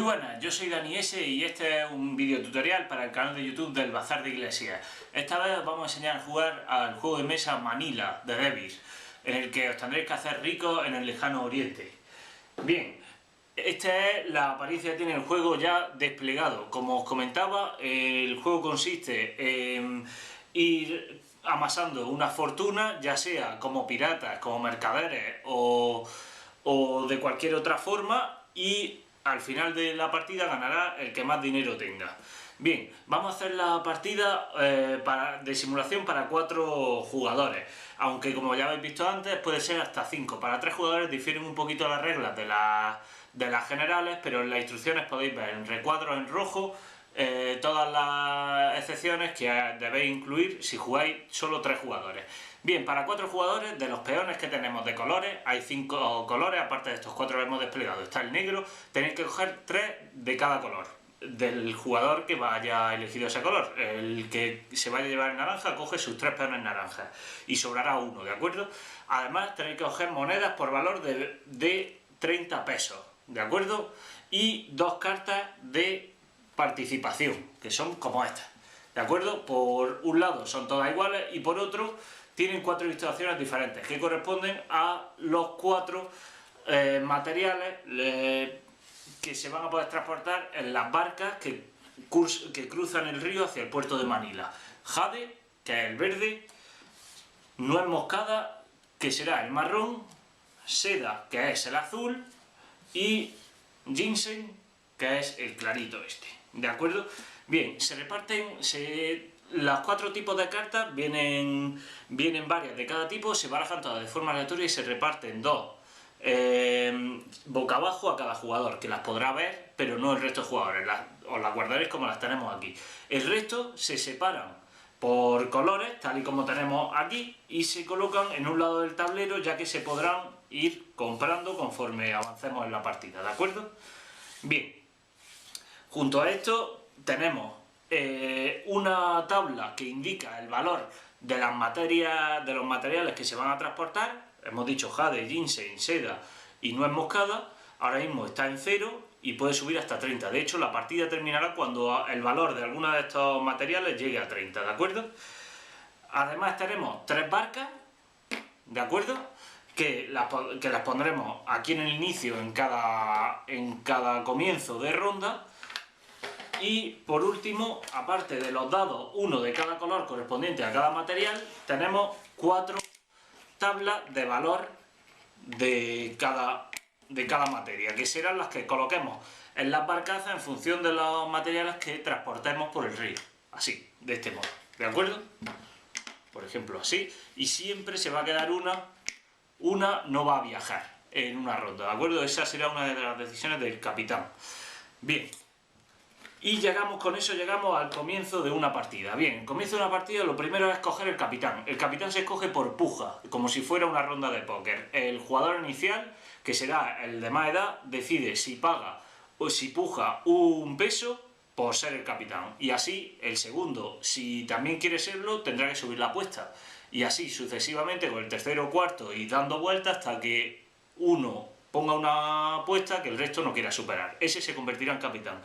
Muy buenas, yo soy Dani S y este es un video tutorial para el canal de YouTube del Bazar de Iglesias. Esta vez os vamos a enseñar a jugar al juego de mesa Manila de Davis, en el que os tendréis que hacer ricos en el lejano oriente. Bien, esta es la apariencia que tiene el juego ya desplegado. Como os comentaba, el juego consiste en ir amasando una fortuna, ya sea como piratas, como mercaderes o de cualquier otra forma, y al final de la partida ganará el que más dinero tenga. Bien, vamos a hacer la partida de simulación para 4 jugadores, aunque como ya habéis visto antes puede ser hasta 5. Para 3 jugadores difieren un poquito las reglas de las generales, pero en las instrucciones podéis ver en recuadros en rojo todas las excepciones que debéis incluir si jugáis solo 3 jugadores. Bien, para 4 jugadores, de los peones que tenemos de colores, hay 5 colores, aparte de estos 4 que hemos desplegado, está el negro, tenéis que coger 3 de cada color, del jugador que vaya elegido ese color. El que se vaya a llevar el naranja coge sus 3 peones naranjas y sobrará uno, ¿de acuerdo? Además tenéis que coger monedas por valor de 30 pesos, ¿de acuerdo? Y 2 cartas de participación, que son como estas, ¿de acuerdo? Por un lado son todas iguales y por otro tienen 4 ilustraciones diferentes que corresponden a los 4 materiales que se van a poder transportar en las barcas que cruzan el río hacia el puerto de Manila. Jade, que es el verde; nuez moscada, que será el marrón; seda, que es el azul; y ginseng, que es el clarito este, ¿de acuerdo? Bien, se reparten, los 4 tipos de cartas vienen varias de cada tipo, se barajan todas de forma aleatoria y se reparten 2 boca abajo a cada jugador, que las podrá ver, pero no el resto de jugadores, os las guardaréis como las tenemos aquí. El resto se separan por colores, tal y como tenemos aquí, y se colocan en un lado del tablero, ya que se podrán ir comprando conforme avancemos en la partida, ¿de acuerdo? Bien, junto a esto tenemos una tabla que indica el valor de las materias, de los materiales que se van a transportar. Hemos dicho jade, ginseng, seda y nuez moscada. Ahora mismo está en 0 y puede subir hasta 30. De hecho, la partida terminará cuando el valor de alguno de estos materiales llegue a 30, ¿de acuerdo? Además tenemos 3 barcas, ¿de acuerdo? Que las pondremos aquí en el inicio, en cada comienzo de ronda. Y por último, aparte de los dados, uno de cada color correspondiente a cada material, tenemos 4 tablas de valor de cada materia, que serán las que coloquemos en las barcazas en función de los materiales que transportemos por el río. Así, de este modo, ¿de acuerdo? Por ejemplo, así. Y siempre se va a quedar una no va a viajar en una ronda, ¿de acuerdo? Esa será una de las decisiones del capitán. Bien. Y con eso llegamos al comienzo de una partida. Bien, el comienzo de una partida lo primero es escoger el capitán. El capitán se escoge por puja, como si fuera una ronda de póker. El jugador inicial, que será el de más edad, decide si paga o si puja un peso por ser el capitán. Y así el segundo, si también quiere serlo, tendrá que subir la apuesta. Y así sucesivamente con el tercero o cuarto y dando vueltas hasta que uno ponga una apuesta que el resto no quiera superar. Ese se convertirá en capitán.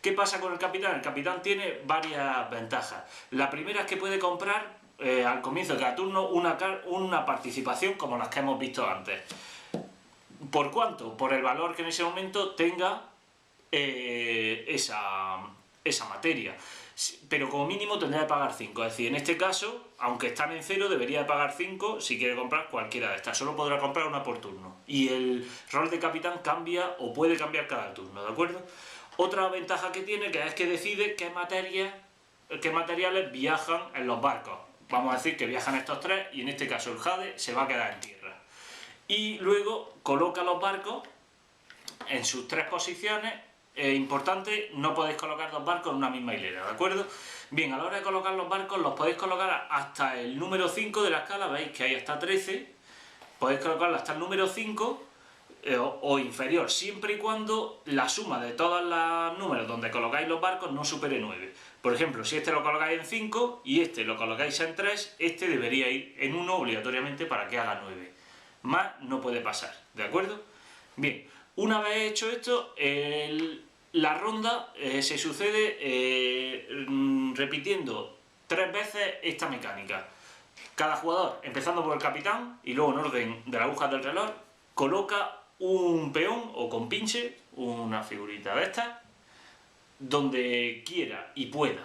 ¿Qué pasa con el capitán? El capitán tiene varias ventajas. La primera es que puede comprar al comienzo de cada turno una participación como las que hemos visto antes. ¿Por cuánto? Por el valor que en ese momento tenga esa materia. Pero como mínimo tendrá que pagar 5. Es decir, en este caso, aunque están en 0, debería pagar 5 si quiere comprar cualquiera de estas. Solo podrá comprar una por turno. Y el rol de capitán cambia o puede cambiar cada turno, ¿de acuerdo? Otra ventaja que tiene es que decide qué materiales viajan en los barcos. Vamos a decir que viajan estos 3 y en este caso el jade se va a quedar en tierra. Y luego coloca los barcos en sus 3 posiciones. Importante, no podéis colocar 2 barcos en una misma hilera, ¿de acuerdo? Bien, a la hora de colocar los barcos los podéis colocar hasta el número 5 de la escala. Veis que hay hasta 13. Podéis colocarlo hasta el número 5 o inferior, siempre y cuando la suma de todos los números donde colocáis los barcos no supere 9. Por ejemplo, si este lo colocáis en 5 y este lo colocáis en 3, este debería ir en 1 obligatoriamente para que haga 9. Más no puede pasar, ¿de acuerdo? Bien, una vez hecho esto, La ronda se sucede repitiendo 3 veces esta mecánica. Cada jugador, empezando por el capitán y luego en orden de las agujas del reloj, coloca un peón o compinche, una figurita de estas, donde quiera y pueda.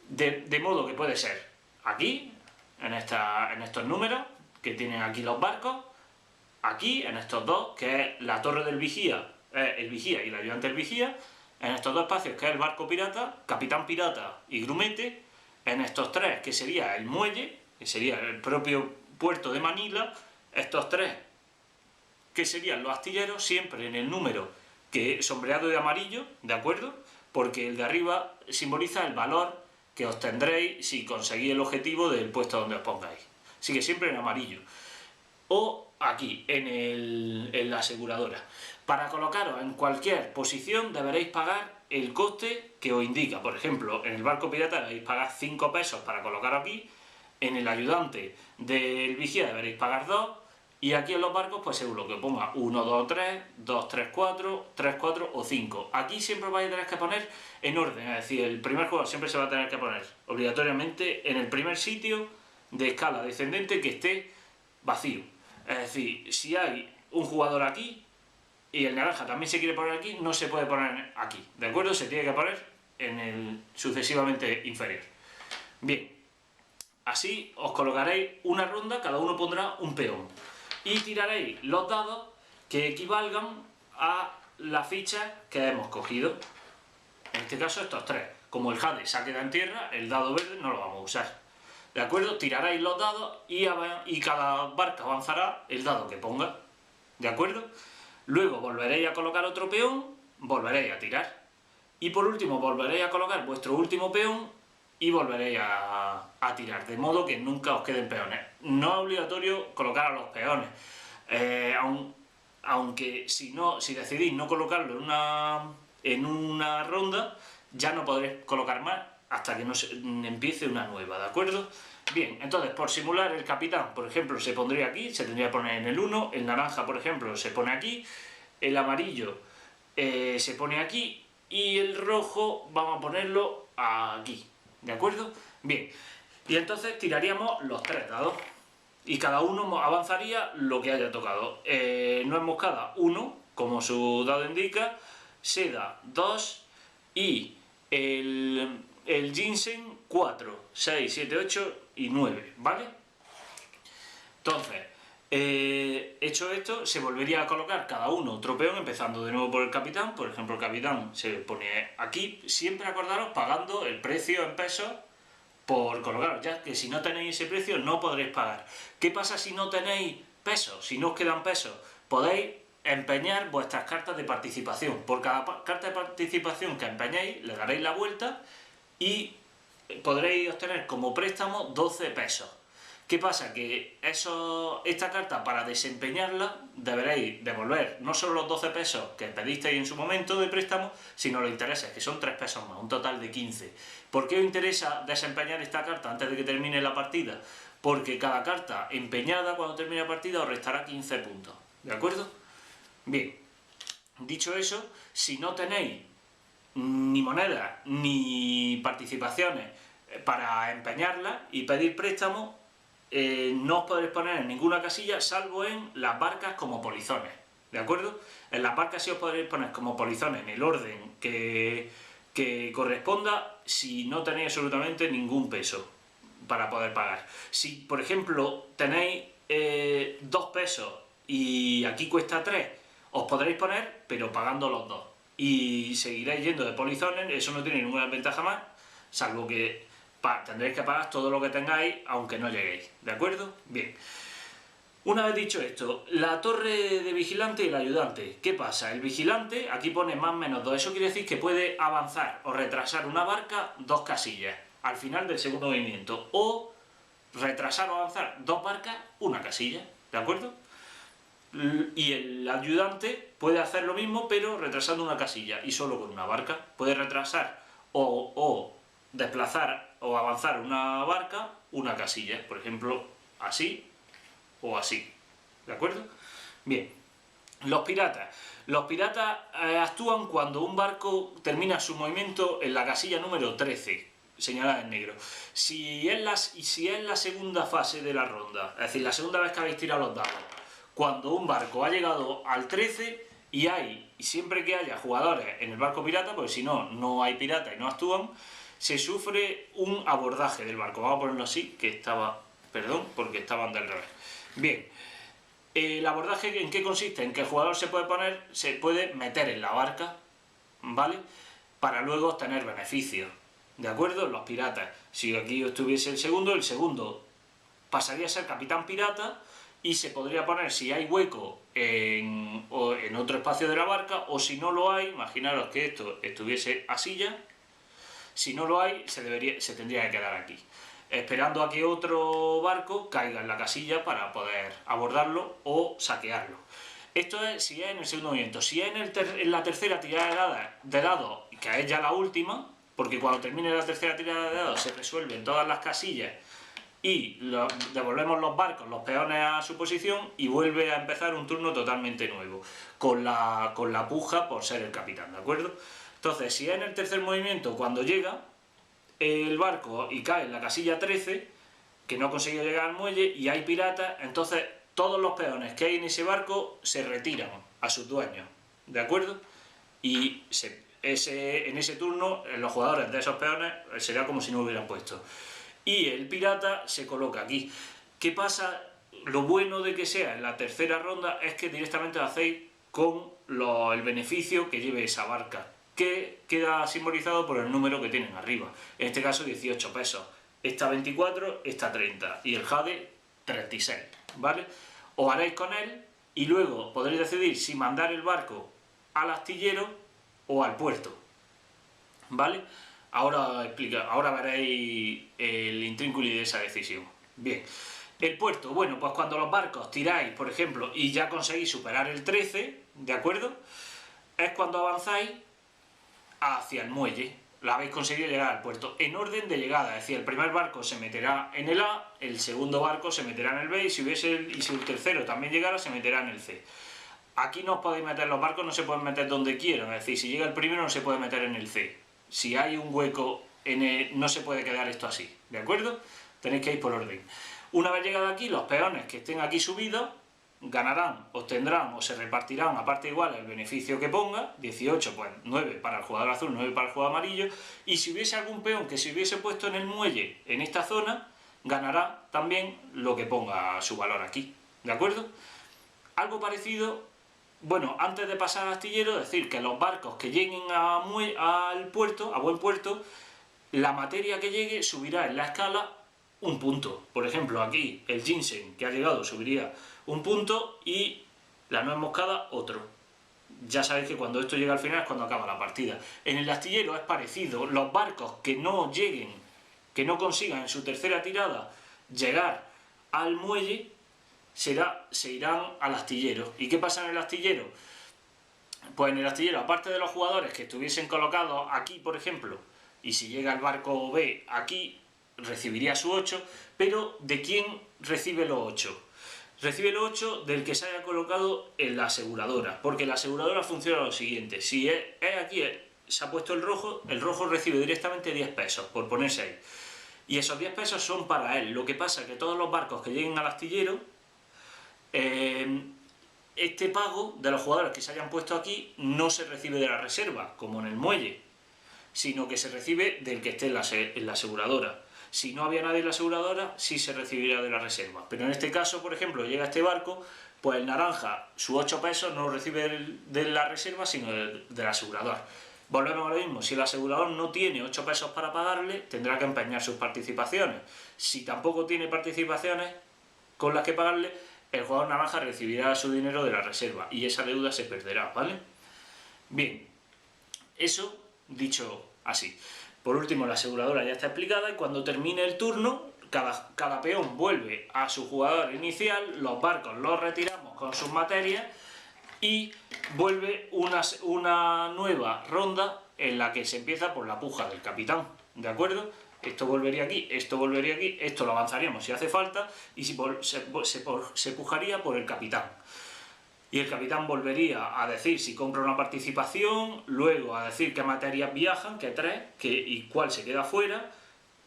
De modo que puede ser aquí, en estos números que tienen aquí los barcos, aquí, en estos dos, que es la torre del vigía, el vigía y el ayudante del vigía, en estos dos espacios, que es el barco pirata, capitán pirata y grumete, en estos tres, que sería el muelle, que sería el propio puerto de Manila, estos tres, que serían los astilleros, siempre en el número que sombreado de amarillo, ¿de acuerdo? Porque el de arriba simboliza el valor que obtendréis si conseguís el objetivo del puesto donde os pongáis. Así que siempre en amarillo. O aquí, en la aseguradora. Para colocaros en cualquier posición deberéis pagar el coste que os indica. Por ejemplo, en el barco pirata deberéis pagar 5 pesos para colocaros aquí, en el ayudante del vigía deberéis pagar 2, y aquí en los barcos, pues según lo que os ponga, 1, 2, 3, 2, 3, 4, 3, 4 o 5. Aquí siempre vais a tener que poner en orden, es decir, el primer jugador siempre se va a tener que poner obligatoriamente en el primer sitio de escala descendente que esté vacío. Es decir, si hay un jugador aquí y el naranja también se quiere poner aquí, no se puede poner aquí, ¿de acuerdo? Se tiene que poner en el sucesivamente inferior. Bien, así os colocaréis una ronda, cada uno pondrá un peón y tiraréis los dados que equivalgan a las fichas que hemos cogido. En este caso estos tres. Como el jade se ha quedado en tierra, el dado verde no lo vamos a usar. ¿De acuerdo? Tiraréis los dados y cada barca avanzará el dado que ponga. ¿De acuerdo? Luego volveréis a colocar otro peón, volveréis a tirar. Y por último volveréis a colocar vuestro último peón y volveréis a tirar. De modo que nunca os queden peones. No es obligatorio colocar a los peones. Aunque si decidís no colocarlo en una ronda, ya no podréis colocar más hasta que no empiece una nueva, ¿de acuerdo? Bien, entonces por simular el capitán, por ejemplo, se pondría aquí, se tendría que poner en el 1, el naranja, por ejemplo, se pone aquí, el amarillo se pone aquí y el rojo vamos a ponerlo aquí, ¿de acuerdo? Bien, y entonces tiraríamos los 3 dados y cada uno avanzaría lo que haya tocado. Nuez moscada 1, como su dado indica, seda 2 y el ginseng 4, 6, 7, 8 y 9, ¿vale? Entonces, hecho esto, se volvería a colocar cada uno otro peón, empezando de nuevo por el capitán. Por ejemplo, el capitán se pone aquí, siempre acordaros pagando el precio en pesos por colocaros, ya que si no tenéis ese precio no podréis pagar. ¿Qué pasa si no tenéis pesos? Si no os quedan pesos, podéis empeñar vuestras cartas de participación. Por cada carta de participación que empeñéis, le daréis la vuelta y podréis obtener como préstamo 12 pesos. ¿Qué pasa? Que esta carta, para desempeñarla, deberéis devolver no solo los 12 pesos que pedisteis en su momento de préstamo, sino los intereses, que son 3 pesos más, un total de 15. ¿Por qué os interesa desempeñar esta carta antes de que termine la partida? Porque cada carta empeñada cuando termine la partida os restará 15 puntos, ¿de acuerdo? Bien, dicho eso, si no tenéis ni monedas ni participaciones para empeñarlas y pedir préstamo, no os podréis poner en ninguna casilla salvo en las barcas como polizones, ¿de acuerdo? En las barcas sí os podréis poner como polizones en el orden que corresponda si no tenéis absolutamente ningún peso para poder pagar. Si, por ejemplo, tenéis 2 pesos y aquí cuesta 3, os podréis poner, pero pagando los 2. Y seguiréis yendo de polizones, eso no tiene ninguna ventaja más, salvo que tendréis que pagar todo lo que tengáis, aunque no lleguéis, ¿de acuerdo? Bien. Una vez dicho esto, la torre de vigilante y el ayudante, ¿qué pasa? El vigilante, aquí pone más menos 2, eso quiere decir que puede avanzar o retrasar una barca 2 casillas al final del segundo movimiento, o retrasar o avanzar 2 barcas, 1 casilla, ¿de acuerdo? Y el ayudante puede hacer lo mismo, pero retrasando una casilla y solo con una barca. Puede retrasar o desplazar o avanzar una barca, una casilla, por ejemplo, así o así, ¿de acuerdo? Bien, los piratas. Los piratas actúan cuando un barco termina su movimiento en la casilla número 13, señalada en negro. Si es la segunda fase de la ronda, es decir, la segunda vez que habéis tirado los dados, cuando un barco ha llegado al 13 y siempre que haya jugadores en el barco pirata, porque si no, no hay piratas y no actúan, se sufre un abordaje del barco. Vamos a ponerlo así, que estaba... Perdón, porque estaban del revés. Bien, el abordaje, ¿en qué consiste? En que el jugador se puede meter en la barca, ¿vale? Para luego obtener beneficios, ¿de acuerdo? Los piratas. Si aquí estuviese el segundo pasaría a ser capitán pirata y se podría poner, si hay hueco, en otro espacio de la barca, o si no lo hay, imaginaros que esto estuviese así ya, si no lo hay, se tendría que quedar aquí, esperando a que otro barco caiga en la casilla para poder abordarlo o saquearlo. Esto es si es en el segundo movimiento. Si es en la tercera tirada de dados, que es ya la última, porque cuando termine la tercera tirada de dados se resuelven todas las casillas y devolvemos los barcos, los peones a su posición y vuelve a empezar un turno totalmente nuevo, con la puja por ser el capitán, ¿de acuerdo? Entonces, si es en el tercer movimiento, cuando llega el barco y cae en la casilla 13, que no consiguió llegar al muelle y hay piratas, entonces todos los peones que hay en ese barco se retiran a sus dueños, ¿de acuerdo? Y en ese turno los jugadores de esos peones será como si no hubieran puesto. Y el pirata se coloca aquí. ¿Qué pasa? Lo bueno de que sea en la tercera ronda es que directamente lo hacéis con el beneficio que lleve esa barca, que queda simbolizado por el número que tienen arriba. En este caso 18 pesos. Esta 24, esta 30 y el jade 36, ¿vale? Os haréis con él y luego podréis decidir si mandar el barco al astillero o al puerto, ¿vale? Ahora veréis el intrínculo de esa decisión. Bien, el puerto, bueno, pues cuando los barcos tiráis, por ejemplo, y ya conseguís superar el 13, ¿de acuerdo? Es cuando avanzáis hacia el muelle. La habéis conseguido llegar al puerto en orden de llegada, es decir, el primer barco se meterá en el A, el segundo barco se meterá en el B y si el tercero también llegara se meterá en el C. Aquí no os podéis meter, los barcos no se pueden meter donde quieran, es decir, si llega el primero no se puede meter en el C. Si hay un hueco no se puede quedar esto así, ¿de acuerdo? Tenéis que ir por orden. Una vez llegado aquí, los peones que estén aquí subidos ganarán, obtendrán o se repartirán a parte igual el beneficio que ponga, 18, pues 9 para el jugador azul, 9 para el jugador amarillo, y si hubiese algún peón que se hubiese puesto en el muelle, en esta zona, ganará también lo que ponga su valor aquí, ¿de acuerdo? Algo parecido, bueno, antes de pasar al astillero, decir que los barcos que lleguen al puerto, a buen puerto, la materia que llegue subirá en la escala un punto. Por ejemplo, aquí el ginseng que ha llegado subiría un punto y la nuez moscada otro. Ya sabéis que cuando esto llega al final es cuando acaba la partida. En el astillero es parecido. Los barcos que no lleguen, que no consigan en su tercera tirada llegar al muelle, se irán al astillero. ¿Y qué pasa en el astillero? Pues en el astillero, aparte de los jugadores que estuviesen colocados aquí, por ejemplo, y si llega el barco B aquí, recibiría su 8, pero ¿de quién recibe los 8? Recibe los 8 del que se haya colocado en la aseguradora, porque la aseguradora funciona lo siguiente: si es aquí, se ha puesto el rojo recibe directamente 10 pesos por ponerse ahí, y esos 10 pesos son para él. Lo que pasa es que todos los barcos que lleguen al astillero, este pago de los jugadores que se hayan puesto aquí no se recibe de la reserva, como en el muelle, sino que se recibe del que esté en la aseguradora. Si no había nadie en la aseguradora, sí se recibiría de la reserva. Pero en este caso, por ejemplo, llega este barco, pues el naranja, sus 8 pesos no lo recibe de la reserva, sino del asegurador. Volvemos a lo mismo: si el asegurador no tiene 8 pesos para pagarle, tendrá que empeñar sus participaciones. Si tampoco tiene participaciones con las que pagarle, el jugador naranja recibirá su dinero de la reserva y esa deuda se perderá, ¿vale? Bien, eso dicho así. Por último, la aseguradora ya está explicada y cuando termine el turno, cada peón vuelve a su jugador inicial, los barcos los retiramos con sus materias y vuelve una nueva ronda en la que se empieza por la puja del capitán, ¿de acuerdo? Esto volvería aquí, esto volvería aquí, esto lo avanzaríamos si hace falta y se pujaría por el capitán. y el capitán volvería a decir si compra una participación, luego a decir qué materias viajan, qué 3, y cuál se queda fuera,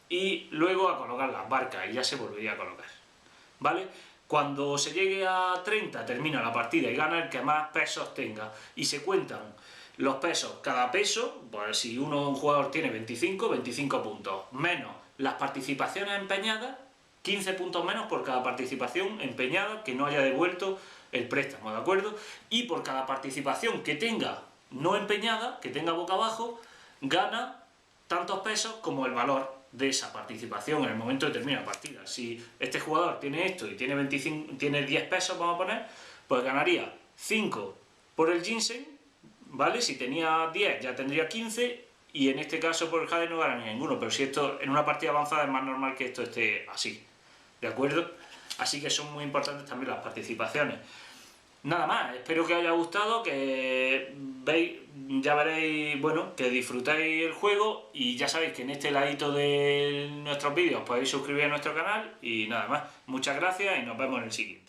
y luego a colocar las barcas, y ya se volvería a colocar, ¿vale? Cuando se llegue a 30 termina la partida y gana el que más pesos tenga, y se cuentan los pesos, cada peso, pues si un jugador tiene 25, 25 puntos, menos las participaciones empeñadas, 15 puntos menos por cada participación empeñada que no haya devuelto el préstamo, ¿de acuerdo? Y por cada participación que tenga no empeñada, que tenga boca abajo, gana tantos pesos como el valor de esa participación en el momento de terminar la partida. Si este jugador tiene esto y tiene 10 pesos, vamos a poner, pues ganaría 5 por el ginseng, ¿vale? Si tenía 10 ya tendría 15, y en este caso por el jade no ganaría ninguno, pero si esto en una partida avanzada es más normal que esto esté así, ¿de acuerdo? Así que son muy importantes también las participaciones. Nada más, espero que os haya gustado, que veis, ya veréis, bueno, que disfrutéis el juego, y ya sabéis que en este ladito de nuestros vídeos podéis suscribir a nuestro canal, y nada más. Muchas gracias y nos vemos en el siguiente.